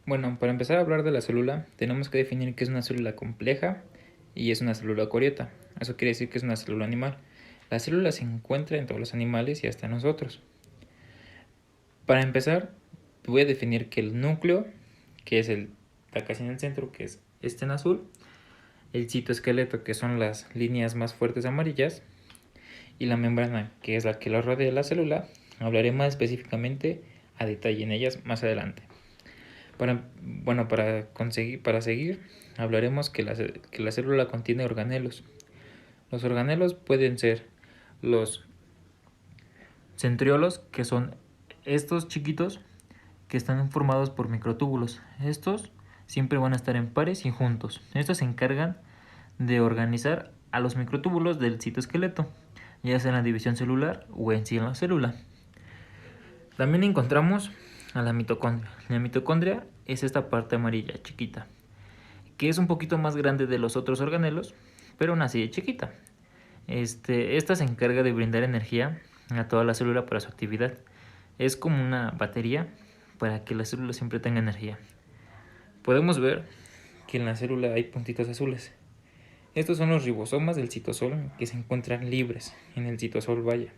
Bueno, para empezar a hablar de la célula, tenemos que definir qué es una célula compleja y es una célula eucariota. Eso quiere decir que es una célula animal. La célula se encuentra en todos los animales y hasta en nosotros. Para empezar, voy a definir que el núcleo, que es está casi en el centro, que es este en azul, el citoesqueleto, que son las líneas más fuertes amarillas, y la membrana, que es la que la rodea la célula. Hablaré más específicamente a detalle en ellas más adelante. Para seguir, hablaremos que la célula contiene organelos. Los organelos pueden ser los centriolos, que son estos chiquitos que están formados por microtúbulos. Estos siempre van a estar en pares y juntos. Estos se encargan de organizar a los microtúbulos del citoesqueleto, ya sea en la división celular o en sí en la célula. También encontramos a la mitocondria. La mitocondria es esta parte amarilla chiquita, que es un poquito más grande de los otros organelos, pero aún así chiquita. Esta se encarga de brindar energía a toda la célula para su actividad. Es como una batería para que la célula siempre tenga energía. Podemos ver que en la célula hay puntitos azules. Estos son los ribosomas del citosol, que se encuentran libres en el citosol, vaya.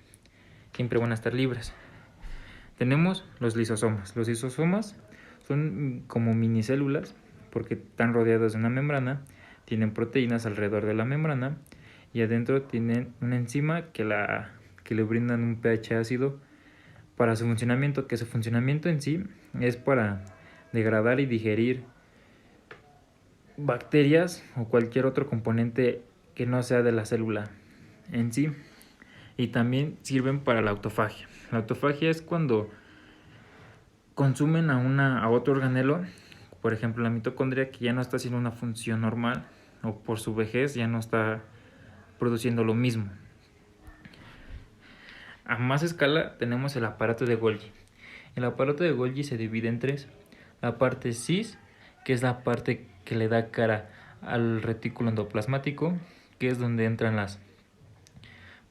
Siempre van a estar libres. Tenemos los lisosomas. Los lisosomas son como minicélulas porque están rodeadas de una membrana, tienen proteínas alrededor de la membrana y adentro tienen una enzima que le brindan un pH ácido para su funcionamiento, que su funcionamiento en sí es para degradar y digerir bacterias o cualquier otro componente que no sea de la célula en sí. Y también sirven para la autofagia. La autofagia es cuando consumen a otro organelo, por ejemplo la mitocondria, que ya no está haciendo una función normal o por su vejez ya no está produciendo lo mismo. A más escala tenemos el aparato de Golgi. El aparato de Golgi se divide en tres. La parte cis, que es la parte que le da cara al retículo endoplasmático, que es donde entran las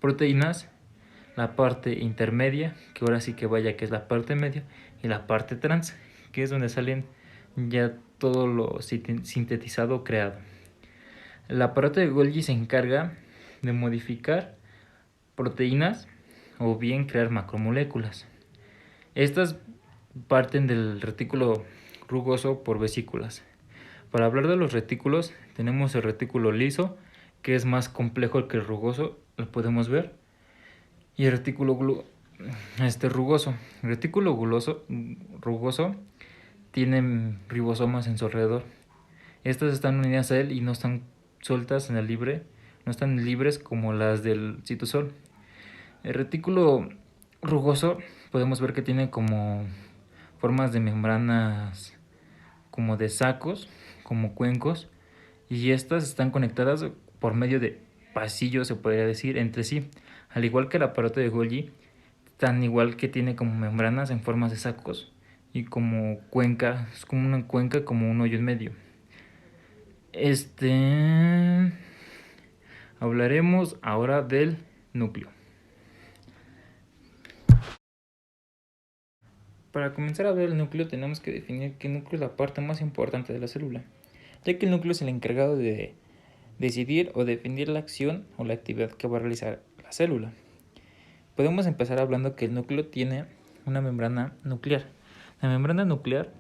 proteínas. La parte intermedia, que ahora sí que vaya, que es la parte media, y la parte trans, que es donde salen ya todo lo sintetizado creado. El aparato de Golgi se encarga de modificar proteínas o bien crear macromoléculas. Estas parten del retículo rugoso por vesículas. Para hablar de los retículos, tenemos el retículo liso, que es más complejo que el rugoso, lo podemos ver. Y el retículo rugoso. El retículo rugoso tiene ribosomas en su alrededor. Estas están unidas a él y no están sueltas en el libre, no están libres como las del citosol. El retículo rugoso podemos ver que tiene como formas de membranas como de sacos, como cuencos, y estas están conectadas por medio de pasillos, se podría decir, entre sí. Al igual que el aparato de Golgi, tan igual que tiene como membranas en formas de sacos y como cuenca, es como una cuenca, como un hoyo en medio. Hablaremos ahora del núcleo. Para comenzar a ver el núcleo tenemos que definir que el núcleo es la parte más importante de la célula, ya que el núcleo es el encargado de decidir o definir la acción o la actividad que va a realizar la célula. Podemos empezar hablando que el núcleo tiene una membrana nuclear. La membrana nuclear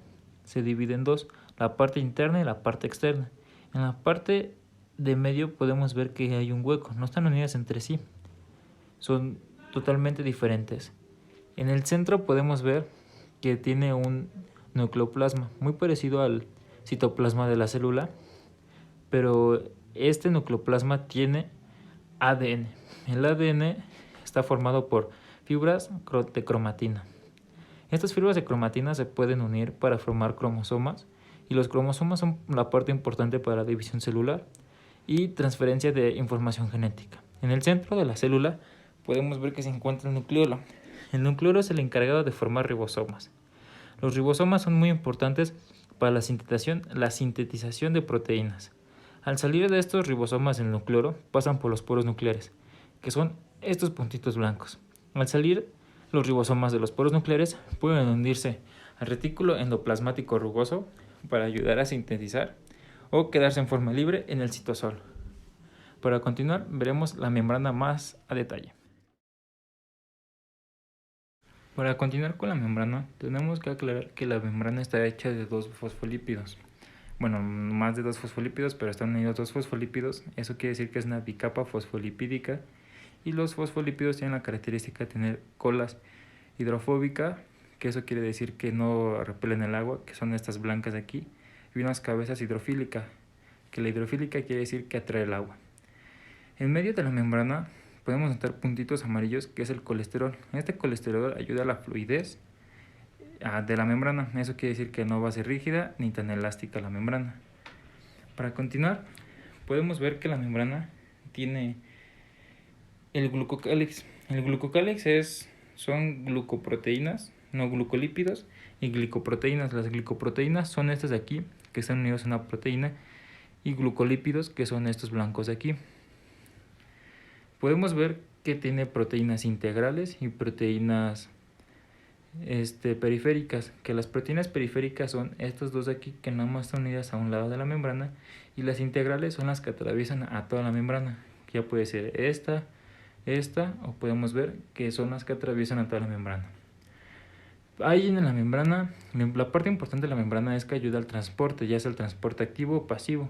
se divide en dos, la parte interna y la parte externa. En la parte de medio podemos ver que hay un hueco, no están unidas entre sí, son totalmente diferentes. En el centro podemos ver que tiene un nucleoplasma muy parecido al citoplasma de la célula, pero este nucleoplasma tiene ADN. El ADN está formado por fibras de cromatina. Estas fibras de cromatina se pueden unir para formar cromosomas, y los cromosomas son la parte importante para la división celular y transferencia de información genética. En el centro de la célula podemos ver que se encuentra el nucleolo. El nucleolo es el encargado de formar ribosomas. Los ribosomas son muy importantes para la sintetización de proteínas. Al salir de estos ribosomas del nucleolo pasan por los poros nucleares, que son estos puntitos blancos. Al salir los ribosomas de los poros nucleares pueden hundirse al retículo endoplasmático rugoso para ayudar a sintetizar o quedarse en forma libre en el citosol. Para continuar, veremos la membrana más a detalle. Para continuar con la membrana, tenemos que aclarar que la membrana está hecha de dos fosfolípidos. Bueno, más de dos fosfolípidos, pero están unidos dos fosfolípidos. Eso quiere decir que es una bicapa fosfolipídica. Y los fosfolípidos tienen la característica de tener colas hidrofóbica, que eso quiere decir que no repelen el agua, que son estas blancas de aquí, y unas cabezas hidrofílicas, que la hidrofílica quiere decir que atrae el agua. En medio de la membrana podemos notar puntitos amarillos, que es el colesterol. Este colesterol ayuda a la fluidez de la membrana. Eso quiere decir que no va a ser rígida ni tan elástica la membrana. Para continuar, podemos ver que la membrana tiene el glucocálix. El glucocálix son glucoproteínas, no glucolípidos, y glicoproteínas. Las glicoproteínas son estas de aquí, que están unidas a una proteína, y glucolípidos, que son estos blancos de aquí. Podemos ver que tiene proteínas integrales y proteínas periféricas, que las proteínas periféricas son estas dos de aquí, que nada más están unidas a un lado de la membrana, y las integrales son las que atraviesan a toda la membrana, que ya puede ser esta, o podemos ver que son las que atraviesan a toda la membrana. Ahí en la membrana, la parte importante de la membrana es que ayuda al transporte, ya sea el transporte activo o pasivo.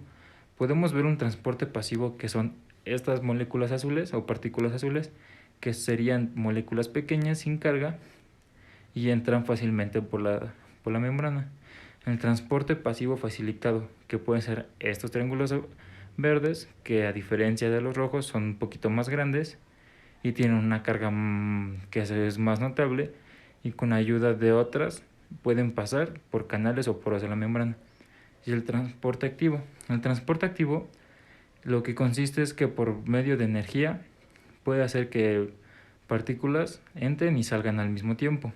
Podemos ver un transporte pasivo, que son estas moléculas azules o partículas azules, que serían moléculas pequeñas sin carga y entran fácilmente por la membrana. El transporte pasivo facilitado, que pueden ser estos triángulos verdes, que a diferencia de los rojos son un poquito más grandes y tienen una carga que es más notable, y con ayuda de otras pueden pasar por canales o poros de la membrana. Y el transporte activo. El transporte activo lo que consiste es que por medio de energía puede hacer que partículas entren y salgan al mismo tiempo.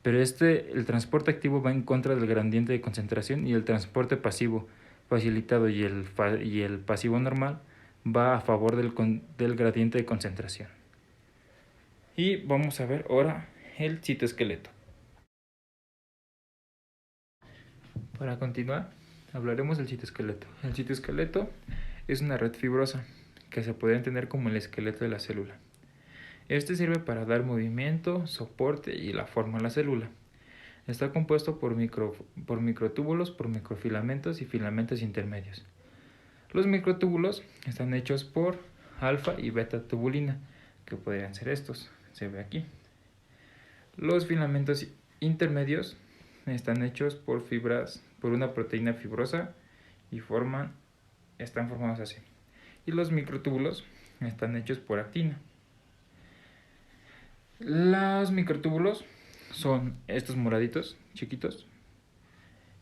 Pero el transporte activo va en contra del gradiente de concentración, y el transporte pasivo facilitado y el pasivo normal va a favor del gradiente de concentración. Y vamos a ver ahora el citoesqueleto. Para continuar, hablaremos del citoesqueleto. El citoesqueleto es una red fibrosa que se puede entender como el esqueleto de la célula. Este sirve para dar movimiento, soporte y la forma a la célula. Está compuesto por microtúbulos, por microfilamentos y filamentos intermedios. Los microtúbulos están hechos por alfa y beta tubulina, que podrían ser estos, se ve aquí. Los filamentos intermedios están hechos por una proteína fibrosa y están formados así. Y los microtúbulos están hechos por actina. Los microtúbulos son estos moraditos chiquitos.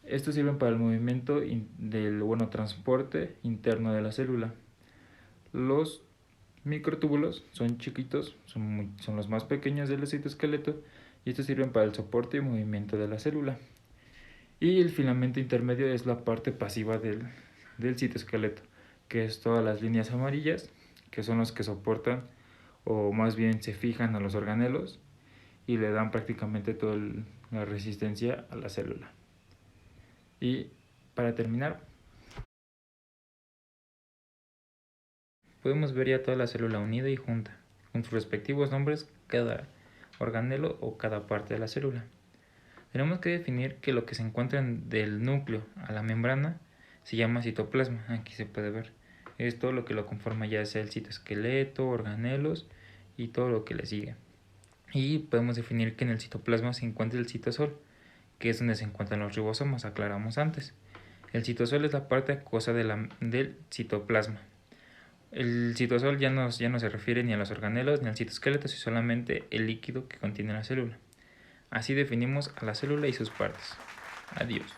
Estos sirven para el movimiento transporte interno de la célula. Los microtúbulos son chiquitos, son los más pequeños del citoesqueleto, y estos sirven para el soporte y movimiento de la célula. Y el filamento intermedio es la parte pasiva del citoesqueleto, que es todas las líneas amarillas, que son los que soportan o más bien se fijan a los organelos y le dan prácticamente toda la resistencia a la célula. Y para terminar, podemos ver ya toda la célula unida y junta, con sus respectivos nombres cada organelo o cada parte de la célula. Tenemos que definir que lo que se encuentra del núcleo a la membrana se llama citoplasma. Aquí se puede ver. Es todo lo que lo conforma, ya sea el citoesqueleto, organelos y todo lo que le sigue. Y podemos definir que en el citoplasma se encuentra el citosol, que es donde se encuentran los ribosomas, aclaramos antes. El citosol es la parte acuosa del citoplasma. El citosol ya no se refiere ni a los organelos ni al citoesqueleto, sino solamente el líquido que contiene la célula. Así definimos a la célula y sus partes. Adiós.